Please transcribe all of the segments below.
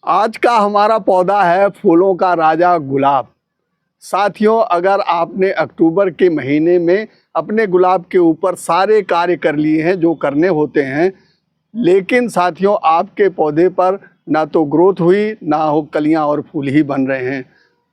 आज का हमारा पौधा है फूलों का राजा गुलाब। साथियों, अगर आपने अक्टूबर के महीने में अपने गुलाब के ऊपर सारे कार्य कर लिए हैं जो करने होते हैं, लेकिन साथियों आपके पौधे पर ना तो ग्रोथ हुई, ना हो कलियां और फूल ही बन रहे हैं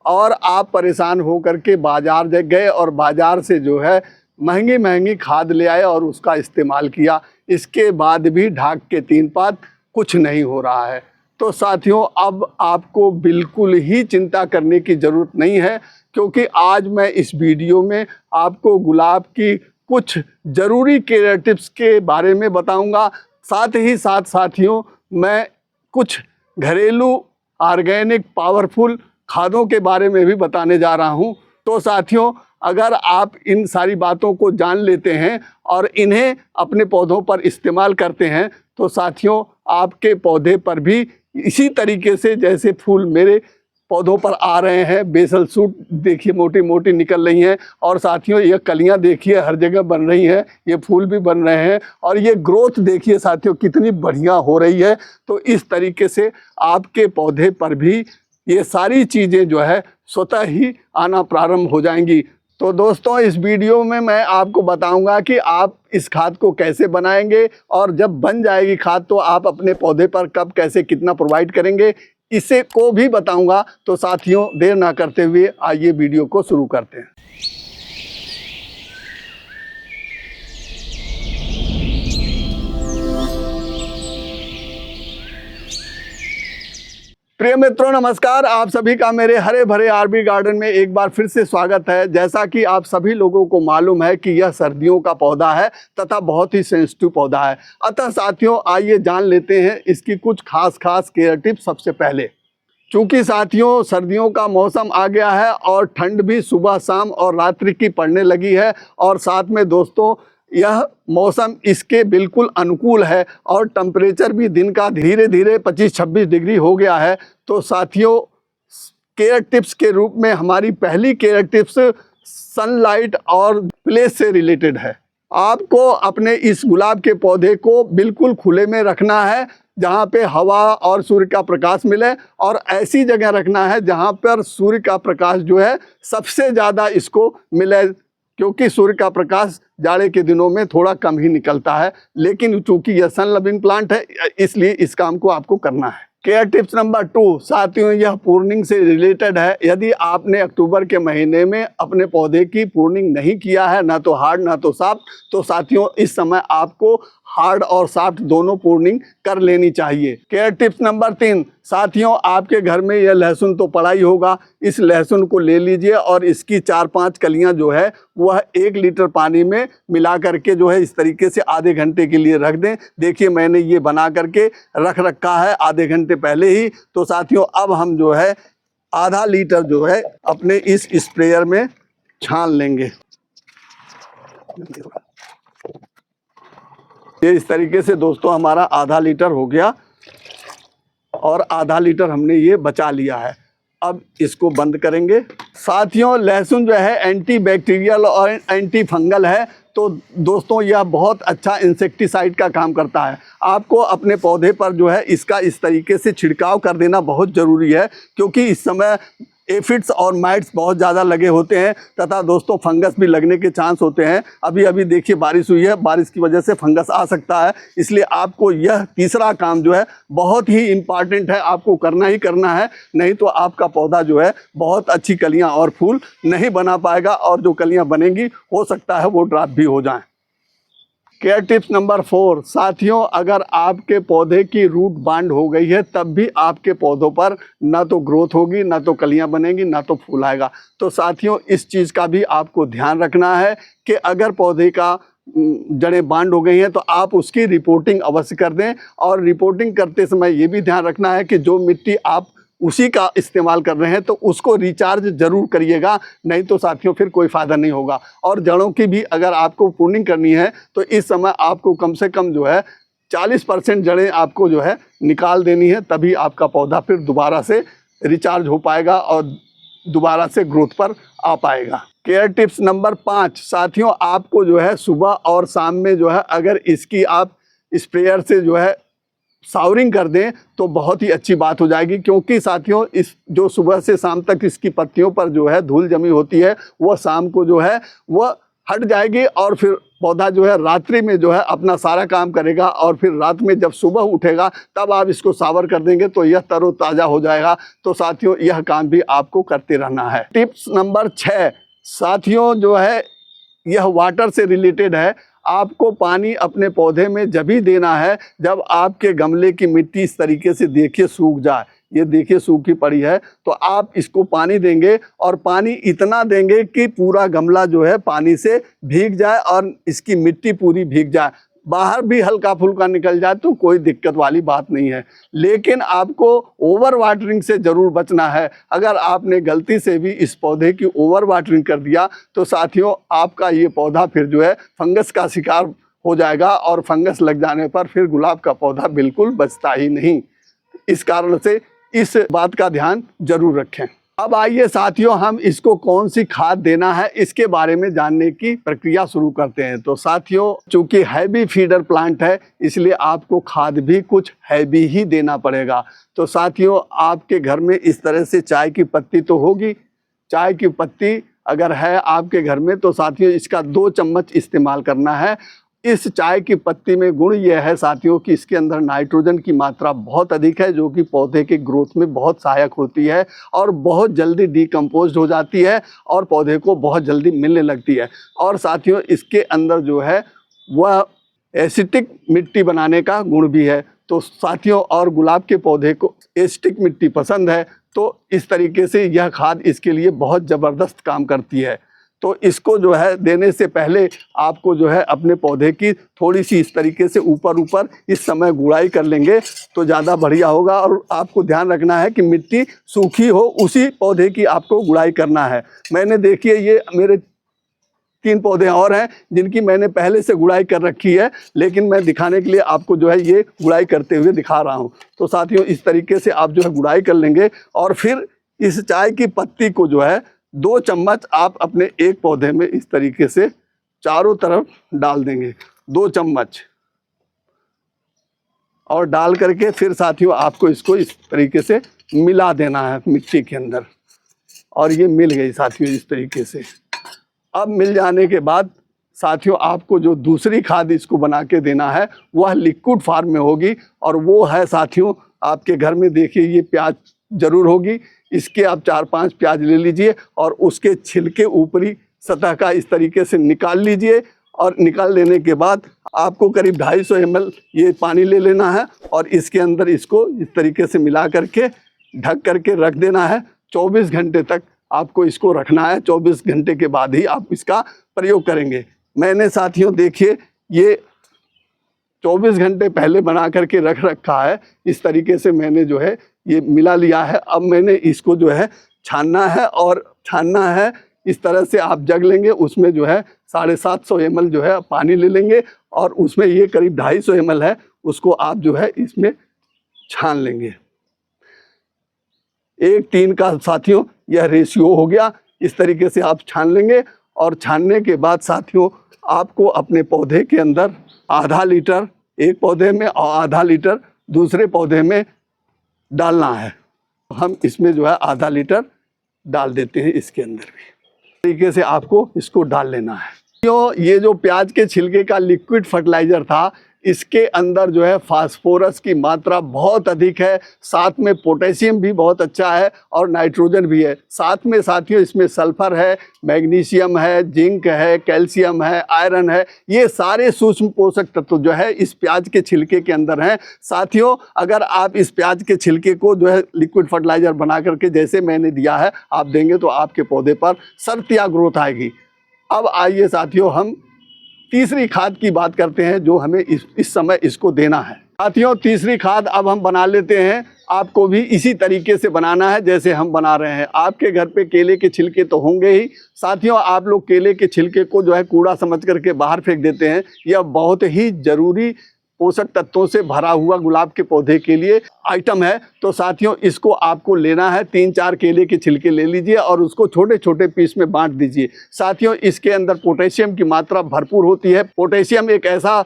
और आप परेशान हो करके बाज़ार गए और बाज़ार से जो है महंगी महंगी खाद ले आए और उसका इस्तेमाल किया। इसके बाद भी ढाक के 3 पात कुछ नहीं हो रहा है। तो साथियों, अब आपको बिल्कुल ही चिंता करने की ज़रूरत नहीं है, क्योंकि आज मैं इस वीडियो में आपको गुलाब की कुछ ज़रूरी केयर टिप्स के बारे में बताऊंगा। साथ ही साथ साथियों, मैं कुछ घरेलू ऑर्गेनिक पावरफुल खादों के बारे में भी बताने जा रहा हूं। तो साथियों, अगर आप इन सारी बातों को जान लेते हैं और इन्हें अपने पौधों पर इस्तेमाल करते हैं, तो साथियों आपके पौधे पर भी इसी तरीके से जैसे फूल मेरे पौधों पर आ रहे हैं, बेसल सूट देखिए मोटी मोटी निकल रही हैं, और साथियों ये कलियां देखिए हर जगह बन रही हैं, ये फूल भी बन रहे हैं और ये ग्रोथ देखिए साथियों कितनी बढ़िया हो रही है। तो इस तरीके से आपके पौधे पर भी ये सारी चीज़ें जो है स्वतः ही आना प्रारंभ हो जाएंगी। तो दोस्तों, इस वीडियो में मैं आपको बताऊंगा कि आप इस खाद को कैसे बनाएंगे और जब बन जाएगी खाद तो आप अपने पौधे पर कब कैसे कितना प्रोवाइड करेंगे, इसे को भी बताऊंगा। तो साथियों, देर ना करते हुए आइए वीडियो को शुरू करते हैं। प्रिय मित्रों, नमस्कार। आप सभी का मेरे हरे भरे आरबी गार्डन में एक बार फिर से स्वागत है। जैसा कि आप सभी लोगों को मालूम है कि यह सर्दियों का पौधा है तथा बहुत ही सेंसिटिव पौधा है। अतः साथियों, आइए जान लेते हैं इसकी कुछ खास केयर टिप्स। सबसे पहले, चूँकि साथियों सर्दियों का मौसम आ गया है और ठंड भी सुबह शाम और रात्रि की पड़ने लगी है, और साथ में दोस्तों यह मौसम इसके बिल्कुल अनुकूल है और टेम्परेचर भी दिन का धीरे धीरे 25-26 डिग्री हो गया है। तो साथियों, केयर टिप्स के रूप में हमारी पहली केयर टिप्स सनलाइट और प्लेस से रिलेटेड है। आपको अपने इस गुलाब के पौधे को बिल्कुल खुले में रखना है, जहाँ पे हवा और सूर्य का प्रकाश मिले, और ऐसी जगह रखना है जहाँ पर सूर्य का प्रकाश जो है सबसे ज़्यादा इसको मिले, क्योंकि सूर्य का प्रकाश जाड़े के दिनों में थोड़ा कम ही निकलता है। लेकिन चूंकि यह सन लविंग प्लांट है, इसलिए इस काम को आपको करना है। केयर टिप्स नंबर 2 साथियों, यह प्रूनिंग से रिलेटेड है। यदि आपने अक्टूबर के महीने में अपने पौधे की प्रूनिंग नहीं किया है, ना तो हार्ड ना तो सॉफ्ट, तो साथियों इस समय आपको हार्ड और सॉफ्ट दोनों प्रूनिंग कर लेनी चाहिए। केयर टिप्स नंबर 3 साथियों, आपके घर में यह लहसुन तो पड़ा ही होगा। इस लहसुन को ले लीजिए और इसकी 4-5 कलियां जो है वह 1 लीटर पानी में मिला करके जो है इस तरीके से आधे घंटे के लिए रख दें। देखिए मैंने ये बना करके रख रखा है आधे घंटे पहले ही। तो साथियों, अब हम जो है आधा लीटर जो है अपने इस स्प्रेयर में छान लेंगे। ये इस तरीके से दोस्तों हमारा आधा लीटर हो गया और आधा लीटर हमने ये बचा लिया है। अब इसको बंद करेंगे। साथियों, लहसुन जो है एंटी बैक्टीरियल और एंटी फंगल है, तो दोस्तों यह बहुत अच्छा इंसेक्टिसाइड का काम करता है। आपको अपने पौधे पर जो है इसका इस तरीके से छिड़काव कर देना बहुत ज़रूरी है, क्योंकि इस समय एफिड्स और माइट्स बहुत ज़्यादा लगे होते हैं तथा दोस्तों फंगस भी लगने के चांस होते हैं। अभी अभी देखिए बारिश हुई है, बारिश की वजह से फंगस आ सकता है, इसलिए आपको यह तीसरा काम जो है बहुत ही इम्पॉर्टेंट है, आपको करना ही करना है। नहीं तो आपका पौधा जो है बहुत अच्छी कलियां और फूल नहीं बना पाएगा, और जो कलियां बनेंगी हो सकता है वो ड्रॉप भी हो जाएं। केयर टिप्स नंबर 4 साथियों, अगर आपके पौधे की रूट बांड हो गई है तब भी आपके पौधों पर ना तो ग्रोथ होगी, ना तो कलियां बनेंगी, ना तो फूल आएगा। तो साथियों इस चीज़ का भी आपको ध्यान रखना है कि अगर पौधे का जड़ें बांड हो गई हैं तो आप उसकी रिपोर्टिंग अवश्य कर दें, और रिपोर्टिंग करते समय ये भी ध्यान रखना है कि जो मिट्टी आप उसी का इस्तेमाल कर रहे हैं तो उसको रिचार्ज जरूर करिएगा, नहीं तो साथियों फिर कोई फ़ायदा नहीं होगा। और जड़ों की भी अगर आपको प्रूनिंग करनी है तो इस समय आपको कम से कम जो है 40% जड़ें आपको जो है निकाल देनी है, तभी आपका पौधा फिर दोबारा से रिचार्ज हो पाएगा और दोबारा से ग्रोथ पर आ पाएगा। केयर टिप्स नंबर 5 साथियों, आपको जो है सुबह और शाम में जो है अगर इसकी आप स्प्रेयर से जो है सावरिंग कर दें तो बहुत ही अच्छी बात हो जाएगी। क्योंकि साथियों इस जो सुबह से शाम तक इसकी पत्तियों पर जो है धूल जमी होती है वह शाम को जो है वह हट जाएगी और फिर पौधा जो है रात्रि में जो है अपना सारा काम करेगा और फिर रात में जब सुबह उठेगा तब आप इसको सावर कर देंगे तो यह तरोताज़ा हो जाएगा। तो साथियों यह काम भी आपको करते रहना है। टिप्स नंबर 6 साथियों जो है यह वाटर से रिलेटेड है। आपको पानी अपने पौधे में जब ही देना है जब आपके गमले की मिट्टी इस तरीके से देखिए सूख जाए। ये देखिए सूखी पड़ी है तो आप इसको पानी देंगे और पानी इतना देंगे कि पूरा गमला जो है पानी से भीग जाए और इसकी मिट्टी पूरी भीग जाए। बाहर भी हल्का फुल्का निकल जाए तो कोई दिक्कत वाली बात नहीं है, लेकिन आपको ओवर वाटरिंग से ज़रूर बचना है। अगर आपने गलती से भी इस पौधे की ओवर वाटरिंग कर दिया तो साथियों आपका ये पौधा फिर जो है फंगस का शिकार हो जाएगा और फंगस लग जाने पर फिर गुलाब का पौधा बिल्कुल बचता ही नहीं। इस कारण से इस बात का ध्यान जरूर रखें। अब आइए साथियों हम इसको कौन सी खाद देना है इसके बारे में जानने की प्रक्रिया शुरू करते हैं। तो साथियों चूंकि हैवी फीडर प्लांट है इसलिए आपको खाद भी कुछ हैवी ही देना पड़ेगा। तो साथियों आपके घर में इस तरह से चाय की पत्ती तो होगी, चाय की पत्ती अगर है आपके घर में तो साथियों इसका 2 चम्मच इस्तेमाल करना है। इस चाय की पत्ती में गुण यह है साथियों कि इसके अंदर नाइट्रोजन की मात्रा बहुत अधिक है जो कि पौधे के ग्रोथ में बहुत सहायक होती है और बहुत जल्दी डिकम्पोज हो जाती है और पौधे को बहुत जल्दी मिलने लगती है। और साथियों इसके अंदर जो है वह एसिटिक मिट्टी बनाने का गुण भी है। तो साथियों और गुलाब के पौधे को एसिटिक मिट्टी पसंद है तो इस तरीके से यह खाद इसके लिए बहुत ज़बरदस्त काम करती है। तो इसको जो है देने से पहले आपको जो है अपने पौधे की थोड़ी सी इस तरीके से ऊपर इस समय गुड़ाई कर लेंगे तो ज़्यादा बढ़िया होगा। और आपको ध्यान रखना है कि मिट्टी सूखी हो उसी पौधे की आपको गुड़ाई करना है। मैंने देखिए ये मेरे 3 पौधे और हैं जिनकी मैंने पहले से गुड़ाई कर रखी है, लेकिन मैं दिखाने के लिए आपको जो है ये गुड़ाई करते हुए दिखा रहा हूँ। तो साथियों इस तरीके से आप जो है गुड़ाई कर लेंगे और फिर इस चाय की पत्ती को जो है 2 चम्मच आप अपने एक पौधे में इस तरीके से चारों तरफ डाल देंगे, 2 चम्मच। और डाल करके फिर साथियों आपको इसको इस तरीके से मिला देना है मिट्टी के अंदर। और ये मिल गई साथियों इस तरीके से। अब मिल जाने के बाद साथियों आपको जो दूसरी खाद इसको बना के देना है वह लिक्विड फॉर्म में होगी और वो है साथियों आपके घर में देखिए ये प्याज ज़रूर होगी। इसके आप 4-5 प्याज ले लीजिए और उसके छिलके ऊपरी सतह का इस तरीके से निकाल लीजिए। और निकाल लेने के बाद आपको करीब 250 ml ये पानी ले लेना है और इसके अंदर इसको इस तरीके से मिला करके ढक करके रख देना है। 24 घंटे तक आपको इसको रखना है। 24 घंटे के बाद ही आप इसका प्रयोग करेंगे। मैंने साथियों देखिए ये 24 घंटे पहले बना करके रख रखा है। इस तरीके से मैंने जो है ये मिला लिया है। अब मैंने इसको जो है छानना है और छानना है इस तरह से आप जग लेंगे, उसमें जो है 750 ml जो है पानी ले लेंगे और उसमें ये करीब 250 ml है, उसको आप जो है इसमें छान लेंगे। 1:3 का साथियों यह रेशियो हो गया। इस तरीके से आप छान लेंगे और छानने के बाद साथियों आपको अपने पौधे के अंदर आधा लीटर एक पौधे में और आधा लीटर दूसरे पौधे में डालना है। हम इसमें जो है आधा लीटर डाल देते हैं इसके अंदर भी। इस तरीके से आपको इसको डाल लेना है। ये जो प्याज के छिलके का लिक्विड फर्टिलाइज़र था इसके अंदर जो है फास्फोरस की मात्रा बहुत अधिक है, साथ में पोटेशियम भी बहुत अच्छा है और नाइट्रोजन भी है। साथ में साथियों इसमें सल्फर है, मैग्नीशियम है, जिंक है, कैल्शियम है, आयरन है। ये सारे सूक्ष्म पोषक तत्व जो है इस प्याज के छिलके के अंदर हैं। साथियों अगर आप इस प्याज के छिलके को जो है लिक्विड फर्टिलाइज़र बना करके जैसे मैंने दिया है आप देंगे तो आपके पौधे पर शर्तिया ग्रोथ आएगी। अब आइए साथियों हम तीसरी खाद की बात करते हैं जो हमें इस समय इसको देना है। साथियों तीसरी खाद अब हम बना लेते हैं। आपको भी इसी तरीके से बनाना है जैसे हम बना रहे हैं। आपके घर पे केले के छिलके तो होंगे ही। साथियों आप लोग केले के छिलके को जो है कूड़ा समझ करके बाहर फेंक देते हैं। यह बहुत ही ज़रूरी पोषक तत्वों से भरा हुआ गुलाब के पौधे के लिए आइटम है। तो साथियों इसको आपको लेना है, 3-4 केले के छिलके ले लीजिए और उसको छोटे छोटे पीस में बांट दीजिए। साथियों इसके अंदर पोटेशियम की मात्रा भरपूर होती है। पोटेशियम एक ऐसा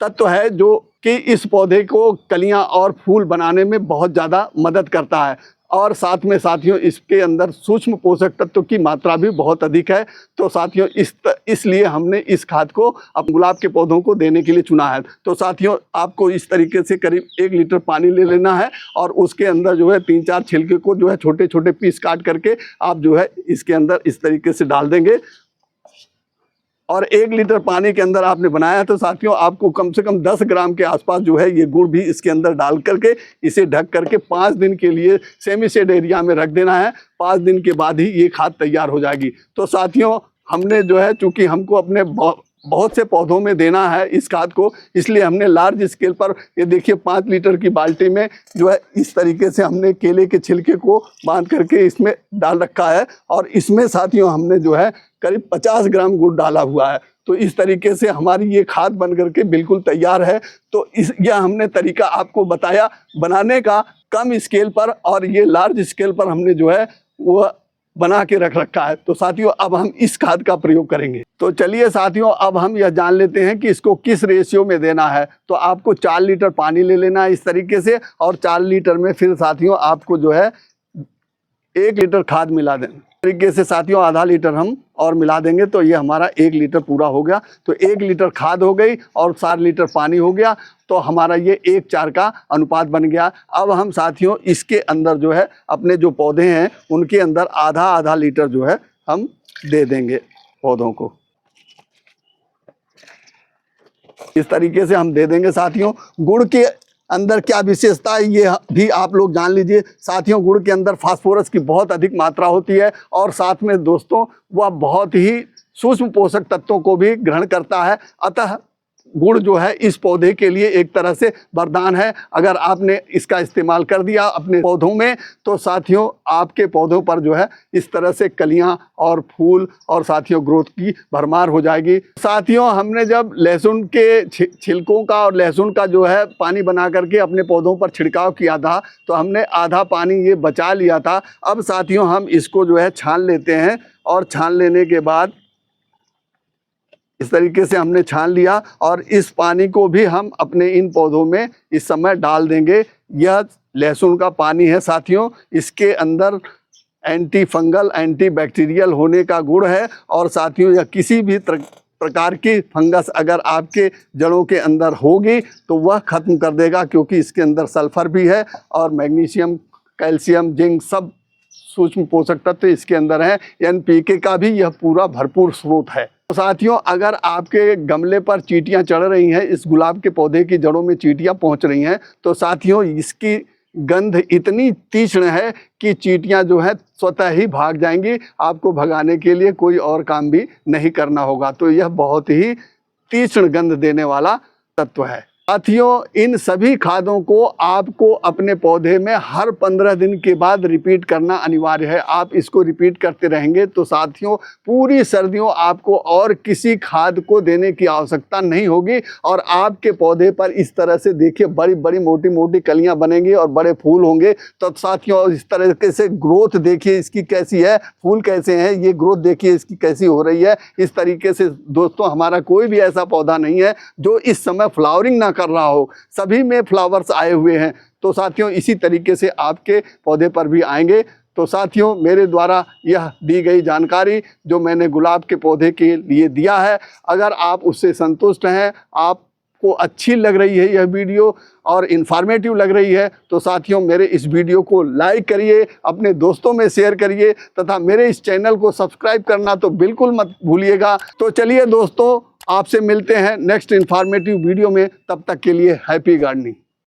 तत्व है जो कि इस पौधे को कलियां और फूल बनाने में बहुत ज़्यादा मदद करता है। और साथ में साथियों इसके अंदर सूक्ष्म पोषक तत्व की मात्रा भी बहुत अधिक है। तो साथियों इसलिए हमने इस खाद को अब गुलाब के पौधों को देने के लिए चुना है। तो साथियों आपको इस तरीके से करीब 1 लीटर पानी ले लेना है और उसके अंदर जो है 3-4 छिलके को जो है छोटे छोटे पीस काट करके आप जो है इसके अंदर इस तरीके से डाल देंगे। और 1 लीटर पानी के अंदर आपने बनाया तो साथियों आपको कम से कम 10 ग्राम के आसपास जो है ये गुड़ भी इसके अंदर डाल करके इसे ढक करके 5 दिन के लिए सेमी शेड एरिया में रख देना है। 5 दिन के बाद ही ये खाद तैयार हो जाएगी। तो साथियों हमने जो है चूँकि हमको अपने बहुत से पौधों में देना है इस खाद को, इसलिए हमने लार्ज स्केल पर ये देखिए 5 लीटर की बाल्टी में जो है इस तरीके से हमने केले के छिलके को बांध करके इसमें डाल रखा है। और इसमें साथियों हमने जो है करीब 50 ग्राम गुड़ डाला हुआ है। तो इस तरीके से हमारी ये खाद बन करके बिल्कुल तैयार है। तो यह हमने तरीका आपको बताया बनाने का कम स्केल पर, और ये लार्ज स्केल पर हमने जो है वो बना के रख रखा है। तो साथियों अब हम इस खाद का प्रयोग करेंगे। तो चलिए साथियों अब हम यह जान लेते हैं कि इसको किस रेशियो में देना है। तो आपको 4 लीटर पानी ले लेना है इस तरीके से, और 4 लीटर में फिर साथियों आपको जो है 1 लीटर खाद मिला देना तरीके से। साथियों आधा लीटर हम और मिला देंगे तो ये हमारा 1 लीटर पूरा हो गया। तो 1 लीटर खाद हो गई और 4 लीटर पानी हो गया। तो हमारा ये 1:4 का अनुपात बन गया। अब हम साथियों इसके अंदर जो है अपने जो पौधे हैं उनके अंदर आधा आधा लीटर जो है हम दे देंगे पौधों को। इस तरीके से हम दे देंगे। साथियों गुड़ के अंदर क्या विशेषता है ये भी आप लोग जान लीजिए। साथियों गुड़ के अंदर फास्फोरस की बहुत अधिक मात्रा होती है, और साथ में दोस्तों वह बहुत ही सूक्ष्म पोषक तत्वों को भी ग्रहण करता है। अतः गुड़ जो है इस पौधे के लिए एक तरह से वरदान है। अगर आपने इसका इस्तेमाल कर दिया अपने पौधों में तो साथियों आपके पौधों पर जो है इस तरह से कलियां और फूल और साथियों ग्रोथ की भरमार हो जाएगी। साथियों हमने जब लहसुन के छिलकों का और लहसुन का जो है पानी बना करके अपने पौधों पर छिड़काव किया था तो हमने आधा पानी ये बचा लिया था। अब साथियों हम इसको जो है छान लेते हैं, और छान लेने के बाद इस तरीके से हमने छान लिया और इस पानी को भी हम अपने इन पौधों में इस समय डाल देंगे। यह लहसुन का पानी है साथियों, इसके अंदर एंटी फंगल एंटी बैक्टीरियल होने का गुण है। और साथियों यह किसी भी प्रकार की फंगस अगर आपके जड़ों के अंदर होगी तो वह खत्म कर देगा, क्योंकि इसके अंदर सल्फर भी है और मैग्नीशियम कैल्शियम जिंक सब सूक्ष्म पोषक तत्व इसके अंदर हैं। NPK का भी यह पूरा भरपूर स्रोत है। तो साथियों अगर आपके गमले पर चींटियां चढ़ रही हैं, इस गुलाब के पौधे की जड़ों में चींटियां पहुंच रही हैं, तो साथियों इसकी गंध इतनी तीक्ष्ण है कि चींटियां जो है स्वतः ही भाग जाएंगी। आपको भगाने के लिए कोई और काम भी नहीं करना होगा। तो यह बहुत ही तीक्ष्ण गंध देने वाला तत्व है। साथियों इन सभी खादों को आपको अपने पौधे में हर 15 दिन के बाद रिपीट करना अनिवार्य है। आप इसको रिपीट करते रहेंगे तो साथियों पूरी सर्दियों आपको और किसी खाद को देने की आवश्यकता नहीं होगी, और आपके पौधे पर इस तरह से देखिए बड़ी बड़ी मोटी मोटी कलियां बनेंगी और बड़े फूल होंगे। तो साथियों इस तरह से ग्रोथ देखिए इसकी कैसी है, फूल कैसे हैं, ये ग्रोथ देखिए इसकी कैसी हो रही है। इस तरीके से दोस्तों हमारा कोई भी ऐसा पौधा नहीं है जो इस समय फ्लावरिंग ना कर रहा हो, सभी में फ्लावर्स आए हुए हैं। तो साथियों इसी तरीके से आपके पौधे पर भी आएंगे। तो साथियों मेरे द्वारा यह दी गई जानकारी जो मैंने गुलाब के पौधे के लिए दिया है, अगर आप उससे संतुष्ट हैं, आपको अच्छी लग रही है यह वीडियो और इन्फॉर्मेटिव लग रही है, तो साथियों मेरे इस वीडियो को लाइक करिए, अपने दोस्तों में शेयर करिए, तथा मेरे इस चैनल को सब्सक्राइब करना तो बिल्कुल मत भूलिएगा। तो चलिए दोस्तों आपसे मिलते हैं नेक्स्ट इन्फॉर्मेटिव वीडियो में, तब तक के लिए हैप्पी गार्डनिंग।